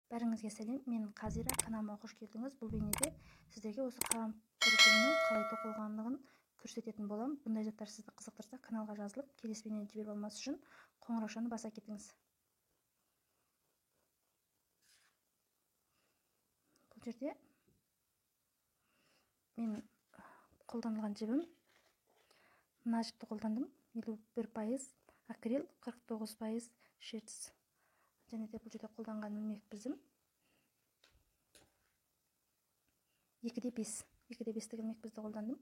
Бәріңізге сәлем, мен Қазира, каналыма қош келдіңіз. Бұл бейнеде сіздерге осы қалам түрінің қалай тоқылғандығын көрсететін боламын. Бұндай заттар сізді қызықтырса, каналға жазылып, келесі бейнені жіберіп алмас үшін қоңыраушаны баса кетіңіз. Бұл жерде мен қолданылған жібім, мына жіпті қолдандым. 51% акрил, 49% шерсть. Және де бұл жерде қолданған ілмек бізім 2/5 ілмек бізді қолдандым.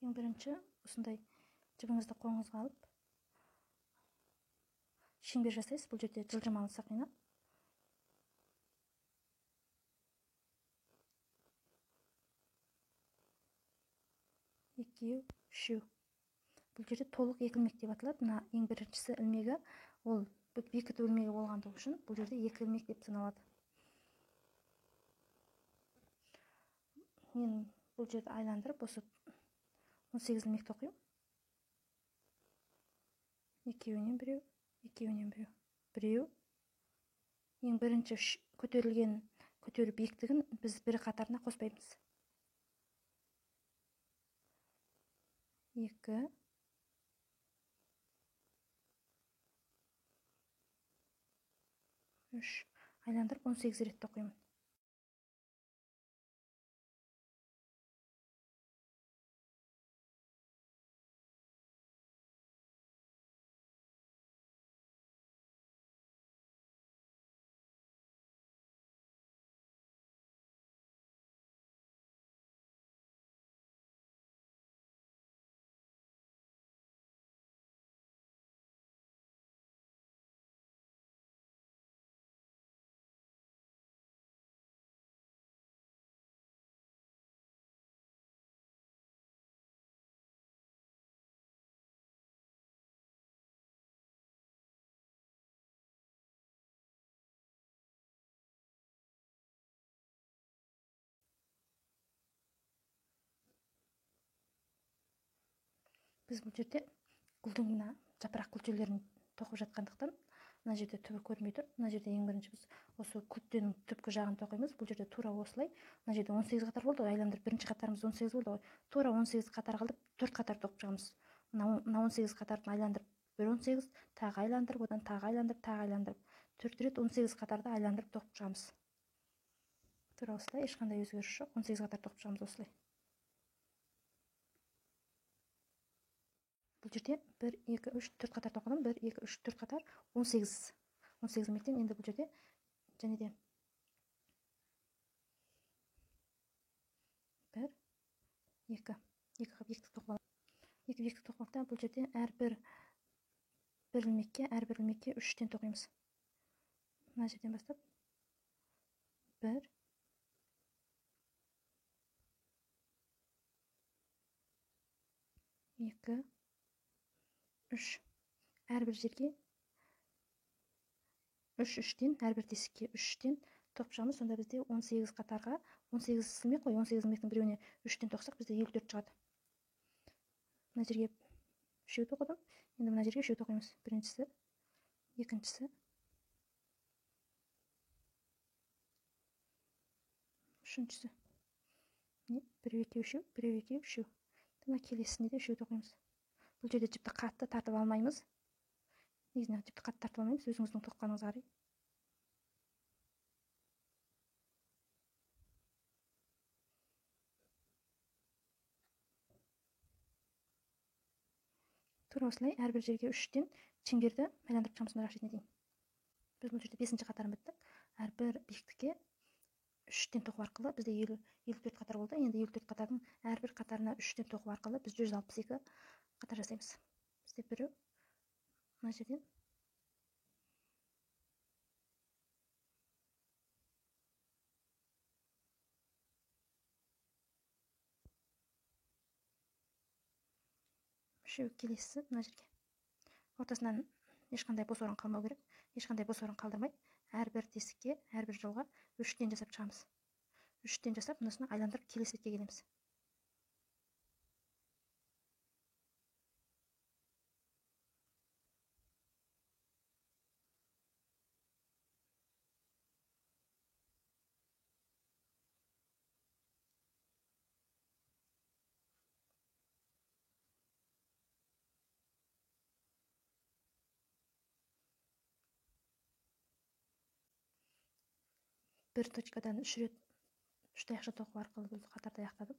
Ең бірінші осындай жібіңізді қолыңызға алып шеңбер жасайсыз. Бұл жерде жылжымалы сақина. Екеу, үшеу. Бұл жерде толық екі ілмек деп аталады. Мына ең біріншісі ілмегі, ол бекіту ілмегі болғандығы үшін бұл жерде екі ілмек деп саналады. Мен бұл жерді айландырып, осы 18 ілмек тоқимын. Екеуінен біреу, екеуінен біреу, біреу. Ең бірінші көтеру биіктігін біз бір қатарына қоспаймыз. 2, 3, айландырып 18 рет тоқимын. Біз бұл жерде гүлдің мына жапырақ күлтелерін тоқып жатқандықтан, мына жерде түбі көрмей тұр. Мына жерде ең бірінші біз осы күлтенің түпкі жағын тоқимыз. Бұл жерде тура осылай. Мына жерде 18 қатар болды ғой, айландырып бірінші қатарымыз 18 болды ғой. Тура 18 қатар қалдып, 4 қатар тоқып шығамыз. Мына 18 қатарын айландырып, бір 18, тағы айландырып, одан тағы айландырып, тағы айландырып, 4 рет 18 қатарды айландырып тоқып шығамыз. Тура осылай, ешқандай өзгеріс жоқ. 18 қатар тоқып шығамыз осылай. Бұл жерде 1, 2, 3, 4 қатар тоқыдым. 1, 2, 3, 4 қатар 18 ілмектен. Енді бұл жерде және де 1, 2 қылып биіктік тоқып аламын. 2 биіктік тоқымақта бұл жерде әрбір ілмекке 3-тен тоқимыз. Мына жерден бастап 1, 2, 3. Әрбір жерге 3-3-тен, әрбір тесікке 3-тен тоқып шығамыз. Сонда бізде 18 қатарға 18 ілмек қой, 18 ілмектің біреуіне 3-тен тоқсақ, бізде 54 шығады. Мына жерге 3 тоқыдым. Енді мына жерге 3 тоқимыз. Біріншісі, екіншісі, үшіншісі. Біреу, екеу, үшеу, біреу, екеу, үшеу. Мына келесісіне де 3 тоқимыз. Бұл жерде жіпті қатты тартып алмаймыз. Негізінен жіпті қатты тартып алмаймыз, өзіңіздің тоққаныңызға қарай. Тура осылай әрбір жерге 3-тен шеңберді айландырып шығамыз мына шетіне дейін. Біз бұл жерде 5-ші қатарын біттік. Әрбір биіктікке 3-тен тоқу арқылы бізде 54 қатар болды. Енді 54 қатардың әрбір қатарына 3-тен тоқу арқылы біз 162 қатар жасаймыз. Бізде біреу мына жерден үшеу, келесі мына жерге. Ортасынан ешқандай бос орын қалмау керек. Ешқандай бос орын қалдырмай, әрбір тесікке, әрбір жолға 3-тен жасап шығамыз. 3-тен жасап, мұнысына айландырып келесі бетке келеміз. бір точкадан 3 рет 3 таяқша тоқу арқылы бұл қатарды аяқтадым.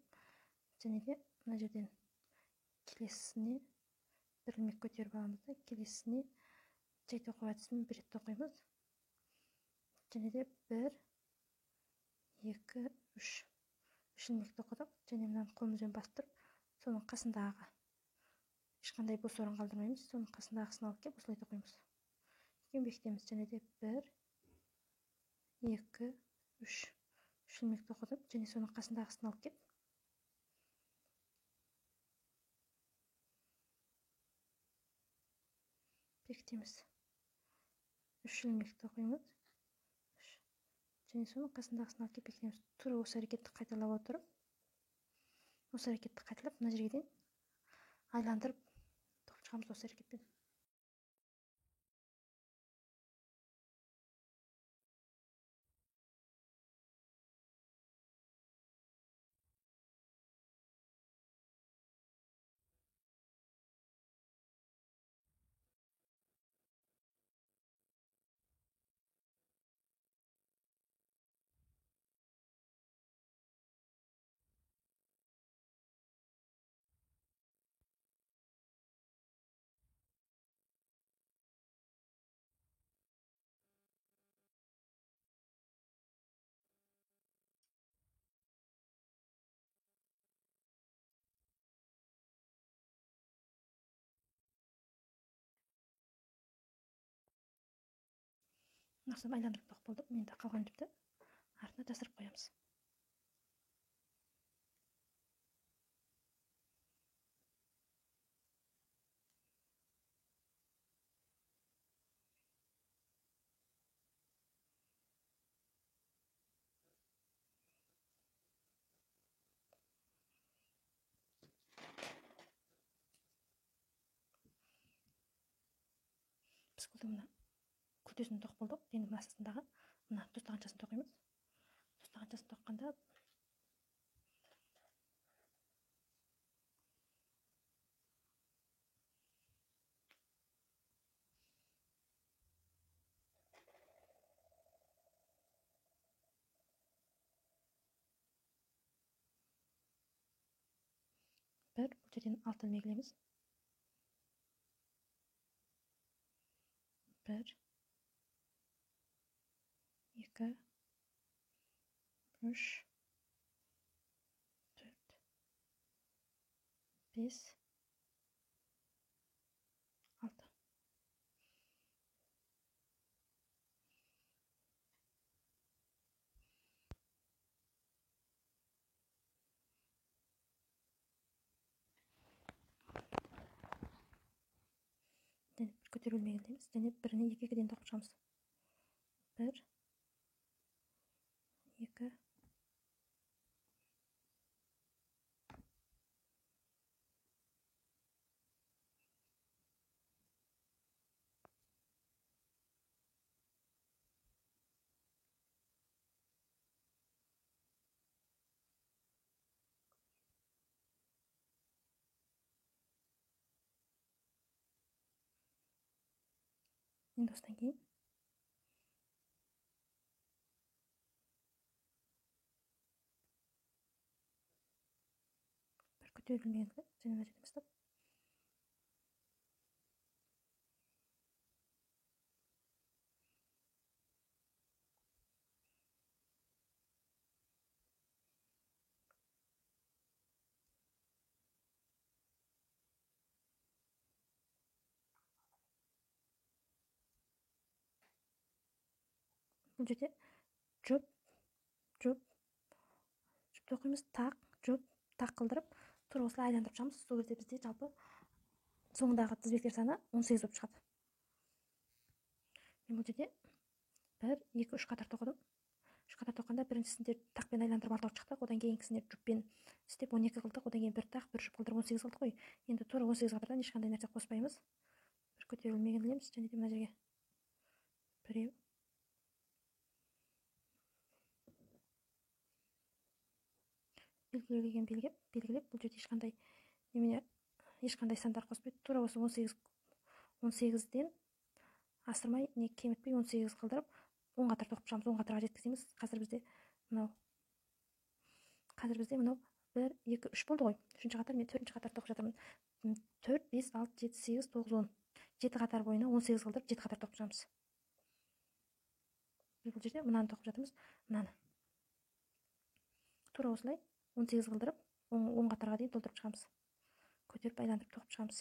Және де мына жерден келесісіне бір ілмек көтеріп аламыз да, келесісіне жай тоқу әдісімен бір рет тоқимыз. Және де 1, 2, 3 ілмек тоқыдық. Және мынаны қолымызбен бастырып, соның қасындағы ешқандай бос орын қалдырмаймыз. Соның қасындағысын алып келіп осылай тоқимыз. Бекітеміз. Және де 1, 2, 3 ілмек тоқыдым. Және соның қасындағысын алып келіп бекітеміз. 3 ілмек тоқимыз. Және соның қасындағысын алып келіп бекітеміз. Тура осы әрекетті қайталап отырып, мына жерге дейін айландырып тоқып шығамыз осы әрекетпен. Насып айландырып тоқып болдық. Енді қалған жіпті артына жасырып қоямыз. Біз мына күлтесін тоқып болдық. Енді мына астындағы мына тостағаншасын тоқимыз. Тостағаншасын тоққанда бір бұл жерден 6 ілмек 1, 2, 3, 4, 5, 6. Және бір көтеру ілмегін ілеміз. Және біріне 2-ге дейін тоқып шығамыз. 1, 2, енді осыдан кейін бір көтеру ілмегін іліп, және мына жерден бастап бұл жерде жұп тоқимыз. Тақ, жұп, тақ қылдырып, тура осылай айландырып шығамыз. Сол кезде бізде жалпы соңындағы тізбектер саны 18 болып шығады. Мен бұл жерде 1, 2, 3 қатар тоқыдым. 3 қатар тоққанда біріншісінде тақпен айландырып 6 шықтық. Одан кейінгісіне жұппен істеп 12 қылдық. Одан кейін бір тақ, бір жұп қылдырып 18 қылдық қой. Енді тура 18 қатардан ешқандай нәрсе қоспаймыз. Бір көтеру ілмегін ілеміз. Және де мына жерге біреу, белгілеген белгілеп, бұл жерде ешқандай сандар қоспайды. Тура осы 18-ден асырмай, не кемітпей 18 қылдырып, 10 катар токуп чыгабыз, 10 катарга жеткизебиз. Азыр bizde мынау 1 2 3 болду ғой. 3-чү катар, мен 4-чү катар токуп жатырмын. 4 5 6 7 8 9 10. 7 катар боюна 18 кылдырып 7 катар токуп чыгабыз. Бул жерде мынаны токуп жатырмыз. Мынаны туура осулай 18 кылдырып 10 катарга дейин толтуруп чыгабыз. Көтөрүп айландырып токуп чыгабыз.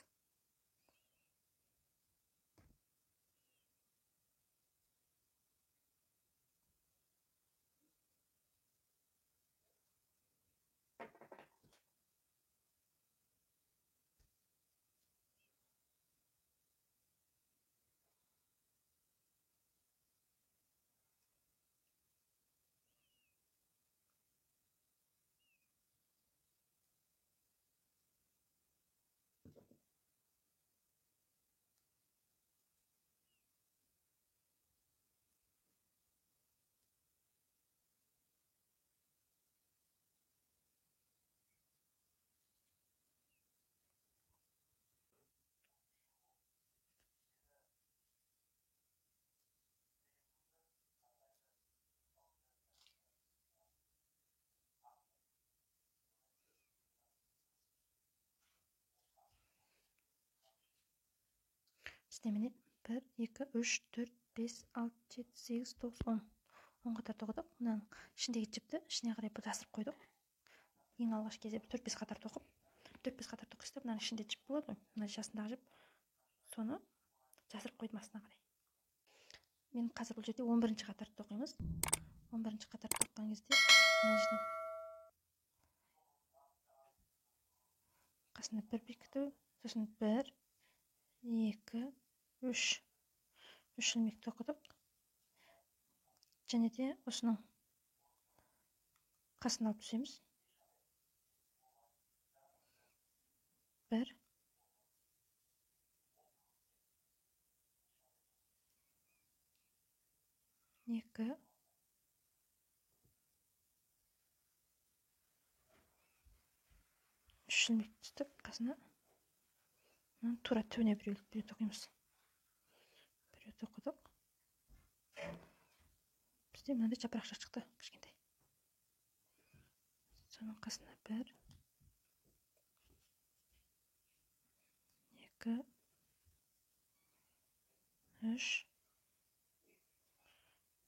Sistemini 1 2 3 4 5 6 7 8 9 10. 10 катар токудук. Мынанын ичиндеги жипти ичине карай бутастырып койдук. Эң алгачкы кезде 4-5 катар токуп, 4-5 катар токуйсуздар, мынанын ичинде жип болот го. Мына жашындагы жип. Сону жасырып койдум астына карай. Мен азыр бул жерде 11-чи катарды токуйбуз. 11-чи катарды токкон кезде мына жерден касына 1 бекитүү, сосын 1 2 3 ilmek tokuduk. Және де осының қасын алып түсеміз. 1 2 3 ilmek түстік. Қасына тура түбіне біреу тоқимыз. Біреу тоқыдық. Бізде мынандай жапырақша шықты, кішкентай. Соның қасына 1 2 3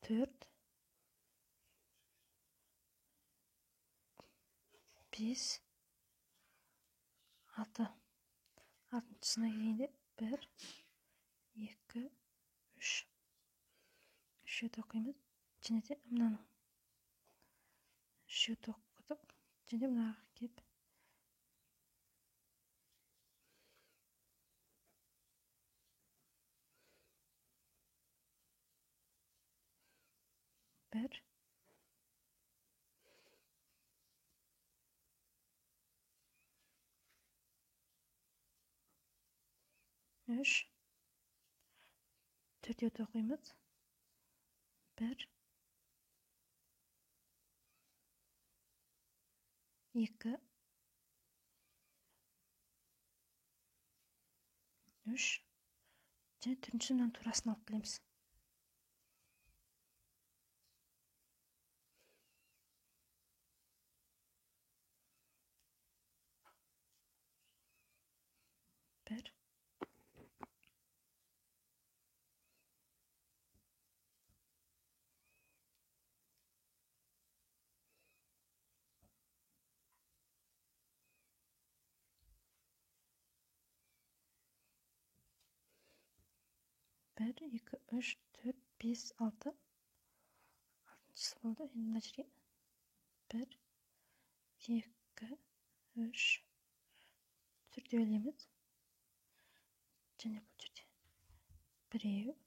4 5 6. Алтыншысына келгенде 1 2 3 үшеуді оқимыз. Және де мынаны үшеуді оқыдық. Және де мынаға кеп 1 3 төртеуді оқимыз. 1 2 3 және төртінші мынаның турасын алып келеміз. 1 1 2 3 4 5 6. Алтыншысы болды. Енді мына жерге 1 2 3 төртеу ілеміз. Және бұл жерде біреу,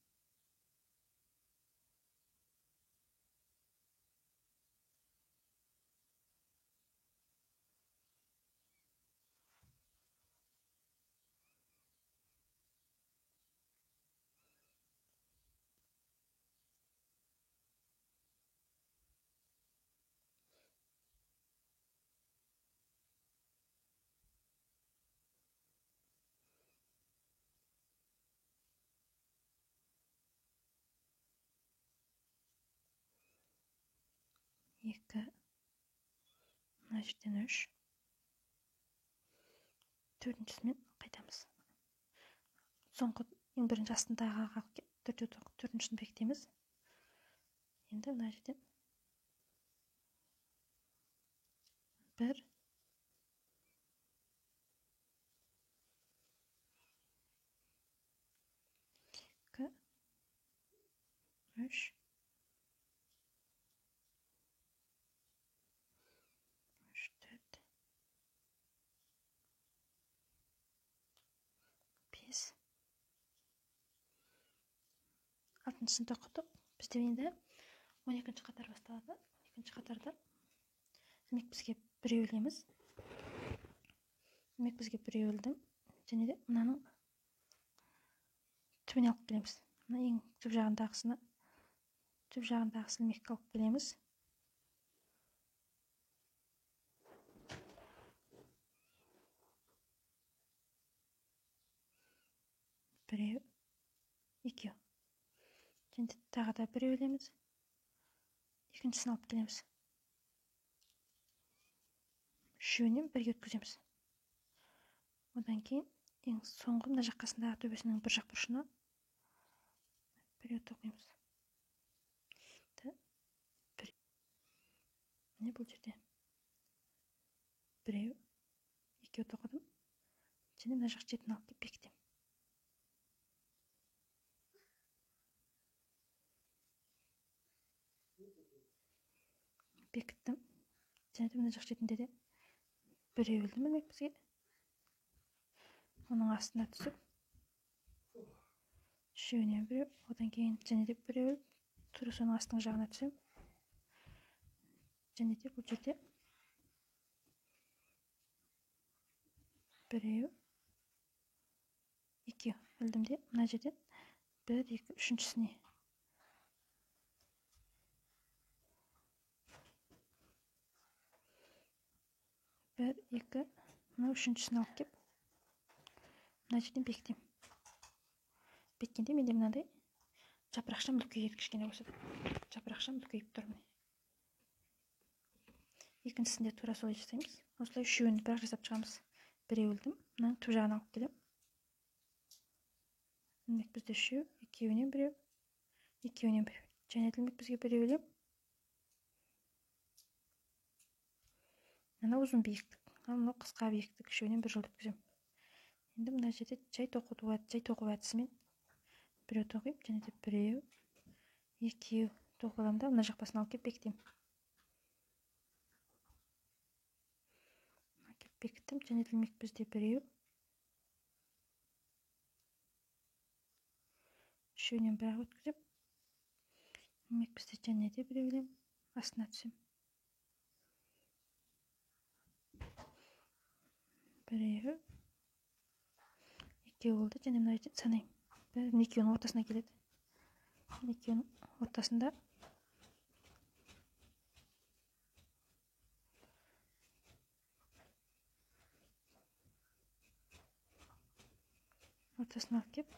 2, мына жерден 3. Төртіншісімен қайтамыз. Соңғы ең бірінші астындағы ағаға төртіншісін бекітеміз. Енді мына жерден 1, 2, 3, 4, 5. Алтыншысын тоқтық. Бізде енді 12-ші қатар басталады. 12-ші қатарда демек бізге біреу ілеміз. Демек бізге біреу ілдім. Және де мынаның түбіне алып келеміз. Мына ең түп жағындағысын ілмекке алып келеміз. Біреу, екеу. Және тағы да біреу ілеміз. Екіншісін алып келеміз. Үшеуінен бірге өткіземіз. Одан кейін ең соңғы мына жақ қасындағы төбесінің бір жақ бұрышына біреу тоқимыз. Міне бұл жерде біреу, екеу тоқыдым. Және мына жақ шетін алып келіп бекітемін. Бекіттім. Және де мына жақ шетінде де біреу ілдім демек бізге. Оның астына түсіп, үшеуінен біреу, одан кейін және де біреу, тура соның астың жағына түсем. Және де бұл жерде біреу, екеу ілдім де, мына жерден 1, 2, үшіншісіне. Бір, екі, мына үшіншісін алып кеп, мына жерден бекітемін. Бекіткенде менде мынандай жапырақшам үлкейеді кішкене болса. Жапырақшам үлкейіп тұр. Екіншісінде тура солай жасаймыз. Осылай үшеуін бірақ жасап шығамыз. Біреу ілдім, мынаның түп жағын алып келем. Демек бізде үшеу, екеуінен біреу, екеуінен біреу. Және демек бізге біреу ілем. Мына ұзын биіктік, мына қысқа биіктік, үшеуінен бір жолды өткізем. Енді мына жерде жай тоқу әдісімен біреу тоқиып, және де біреу, екеу тоқыдым да, мына жақ басын алып кеп бекітем. Бекіттім, және демек бізде біреу, үшеуінен бір ақ өткізем. Демек бізде және де біреу ілем, астына түсем. Біреу, екеу болды, және мына жерден санайым. Екеуінің ортасына келеді. Екеуінің ортасында алып кеп,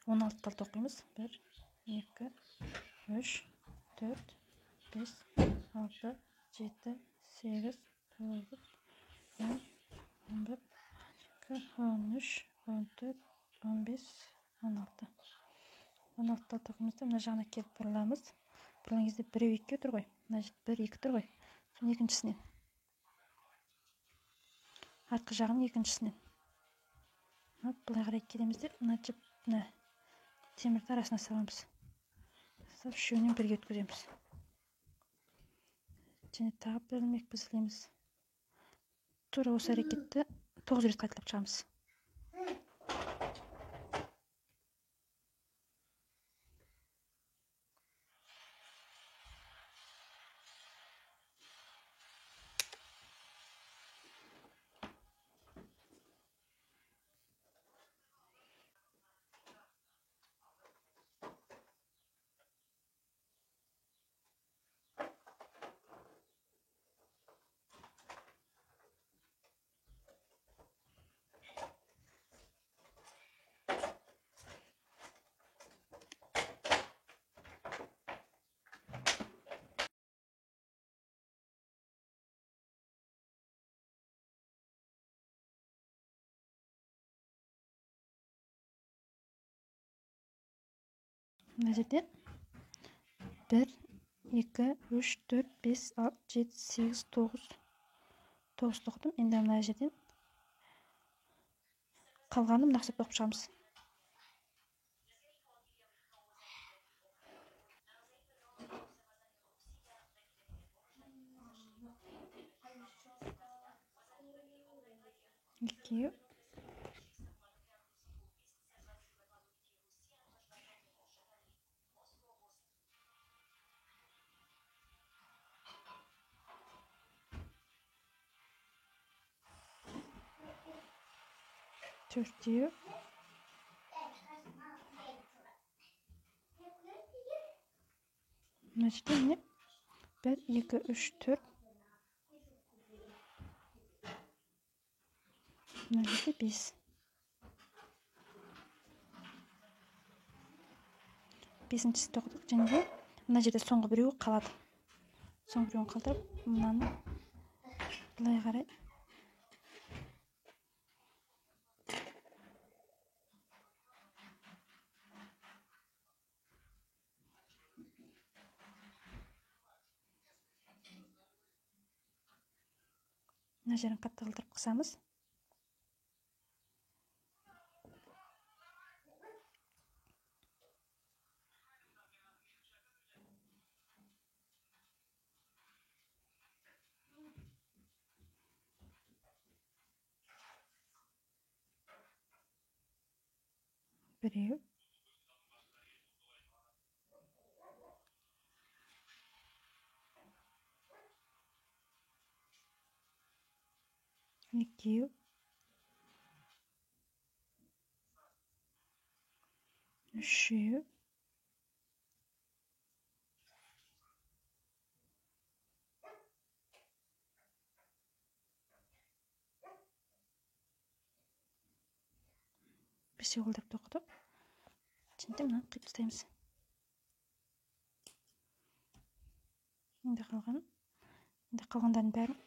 16 okuyumuz. 1, 2, 3, 4, 5, 6, 7, 8, 9, 10, 11, 12, 13, 14, 15, 16. 16 okuyumuzda мына жағына келіп бұрыламыз. Бұрылған кезде 1 2 тұр ғой. Мына жерде 1 2 тұр ғой. Соның екіншісінен. Артқы жағының екіншісінен. Былай қарай келеміз де, мына темірді арасына саламыз. Салып үшеуінен бірге өткіземіз. Және тағы бір ілмек бізділеміз. Тура осы әрекетті 9 рет қайталап шығамыз. Мына жерде 1, 2, 3, 4, 5, 6, 7, 8, 9. 9 тоқтым. Енді мына жерден қалғанын нақсып тоқып шығамыз. Екеу. Төртеу. Мына жерде міне 1, 2, 3, 4. Мына жерде 5. 5-шісі тоқтық. Және де мына жерде соңғы біреуі қалады. Соңғы біреуін қалдырып, мынаны былай қарай мына жерін қатты қылдырып қысамыз. Біреу. Екеу. Үшеу. Бесеу қылдырып тоқтық. Және де мынаны қиып тастаймыз. Енді қалғандардың бәрін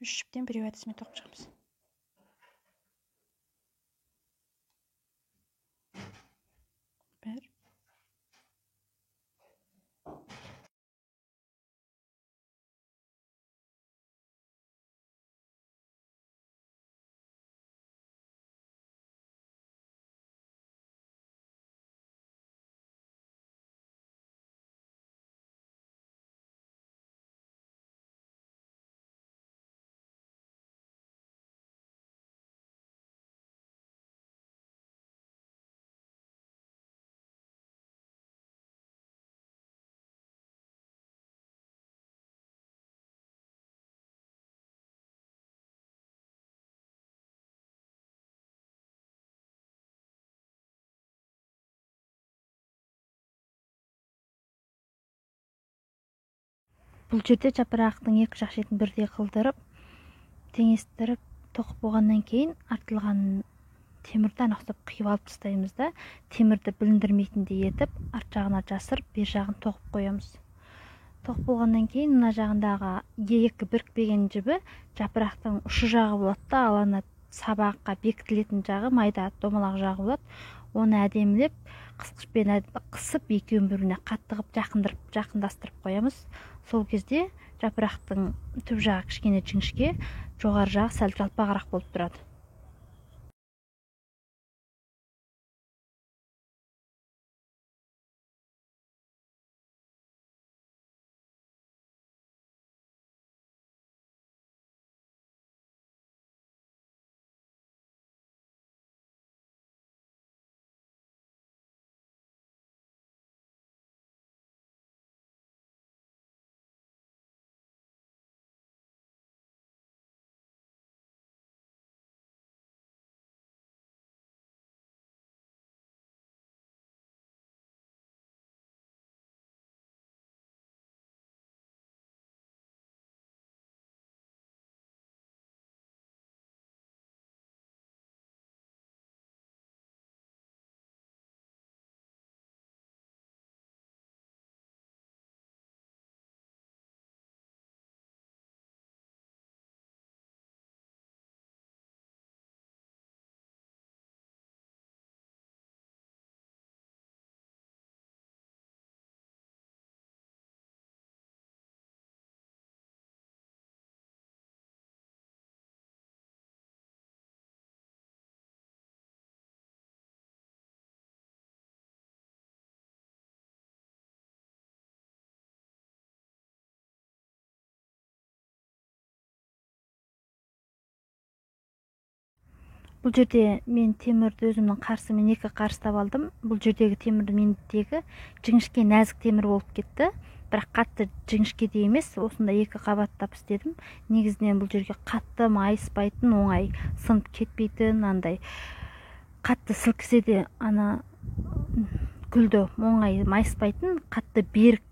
3 жіптен біреу әдісімен тоқып шығамыз. Бір. Бұл жерде жапырақтың екі жақ шетін бірдей қылдырып, теңестіріп, тоқып болғаннан кейін артылған темірді анақтап қиып алып тастаймыз да, темірді біліндірмейтіндей етіп, арт жағына жасырып, бер жағын тоқып қоямыз. Тоқып болғаннан кейін мына жағындағы екі бірікпеген жібі жапырақтың ұшы жағы болады да, ал ана сабаққа бекітілетін жағы майда домалақ жағы болады. Оны әдемілеп қысқышпен қысып, екеуін бір-біріне қатты қылып жақындастырып қоямыз. Сол кезде жапырақтың түп жағы кішкене жіңішке, жоғары жағы сәл жалпағырақ болып тұрады. Бұл жерде мен темірді өзімнің қарсымен екі қарыстап алдым. Бұл жердегі темір мендегі жіңішке нәзік темір болып кетті. Бірақ қатты жіңішке де емес, осында екі қабаттап істедім. Негізінен бұл жерге қатты майыспайтын, оңай сынып кетпейтін, андай қатты сілкісе де ана гүлді оңай майыспайтын, қатты берік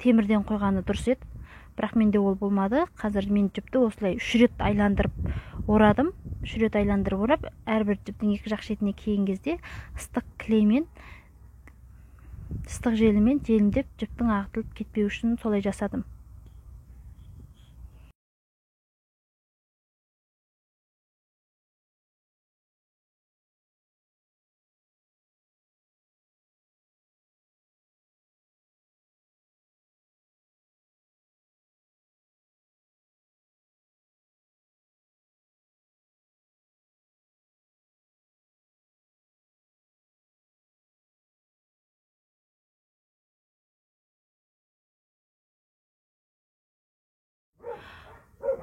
темірден қойғаны дұрыс еді. Бірақ менде ол болмады. Қазір мен жіпті осылай 3 рет айландырып орадым. 3 рет айландырып орап, әрбір жіптің екі жақ шетіне келген кезде ыстық клеймен, ыстық желімен желімдеп жіптің ағытылып кетпеу үшін солай жасадым.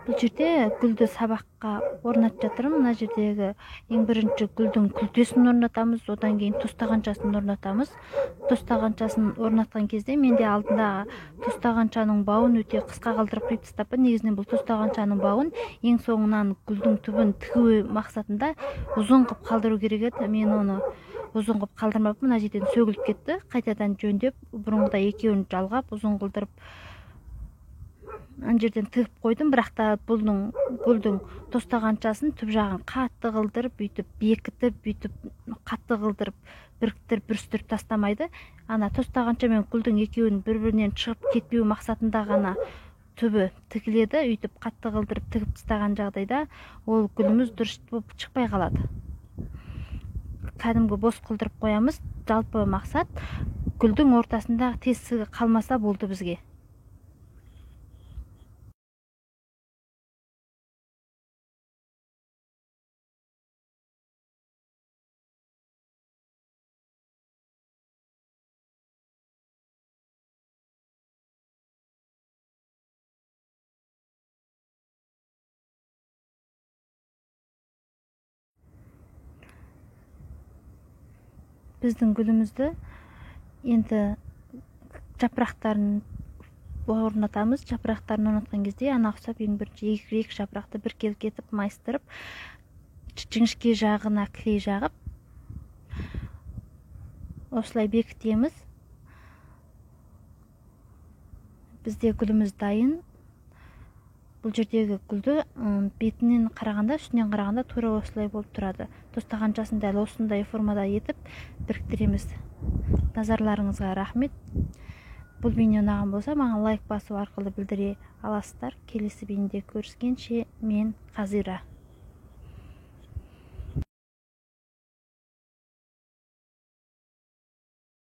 Бұл жерде гүлді сабаққа орнатып жатырмын. Мына жердегі ең бірінші гүлдің күлтесін орнатамыз, одан кейін тостағаншасын орнатамыз. Тостағаншасын орнатқан кезде менде алдындағы тостағаншаның бауын өте қысқа қалдырып қойып тастаппын. Негізінен бұл тостағаншаның бауын ең соңынан гүлдің түбін тігу мақсатында ұзын қылып қалдыру керек еді. Мен оны ұзын қылып қалдырмаппын. Мына жерден сөгіліп кетті. Қайтадан жөндеп, бұрынғыдай екеуін жалғап, ұзын қылдырып ана жерден тігіп қойдым. Бірақ та бұның гүлдің тостағаншасын түп жағын қатты қылдырып, бүйтіп бекітіп, бүйтіп қатты қылдырып, біріктіріп, бүрістіріп тастамайды. Ана тостағанша мен гүлдің екеуін бір-бірінен шығып кетпеу мақсатында ғана түбі тігіледі. Үйтіп қатты қылдырып тігіп тастаған жағдайда ол гүліміз дұрыс болып шықпай қалады. Кәдімгі бос қылдырып қоямыз. Жалпы мақсат гүлдің ортасындағы тесігі қалмаса болды бізге. Біздің гүлімізді енді жапырақтарын орнатамыз. Жапырақтарын орнатқан кезде ана ұқсап ең бірінші екі жапырақты біркелкі етіп майыстырып, жіңішке жағына клей жағып, осылай бекітеміз. Бізде гүліміз дайын. Бұл жердегі гүлді бетінен қарағанда, үстінен қарағанда тура осылай болып тұрады. Тостағаншасын дәл осындай формада етіп біріктіреміз. Назарларыңызға рахмет. Бұл бейне ұнаған болса, маған лайк басу арқылы білдіре аласыздар. Келесі бейнеде көріскенше, мен Қазира.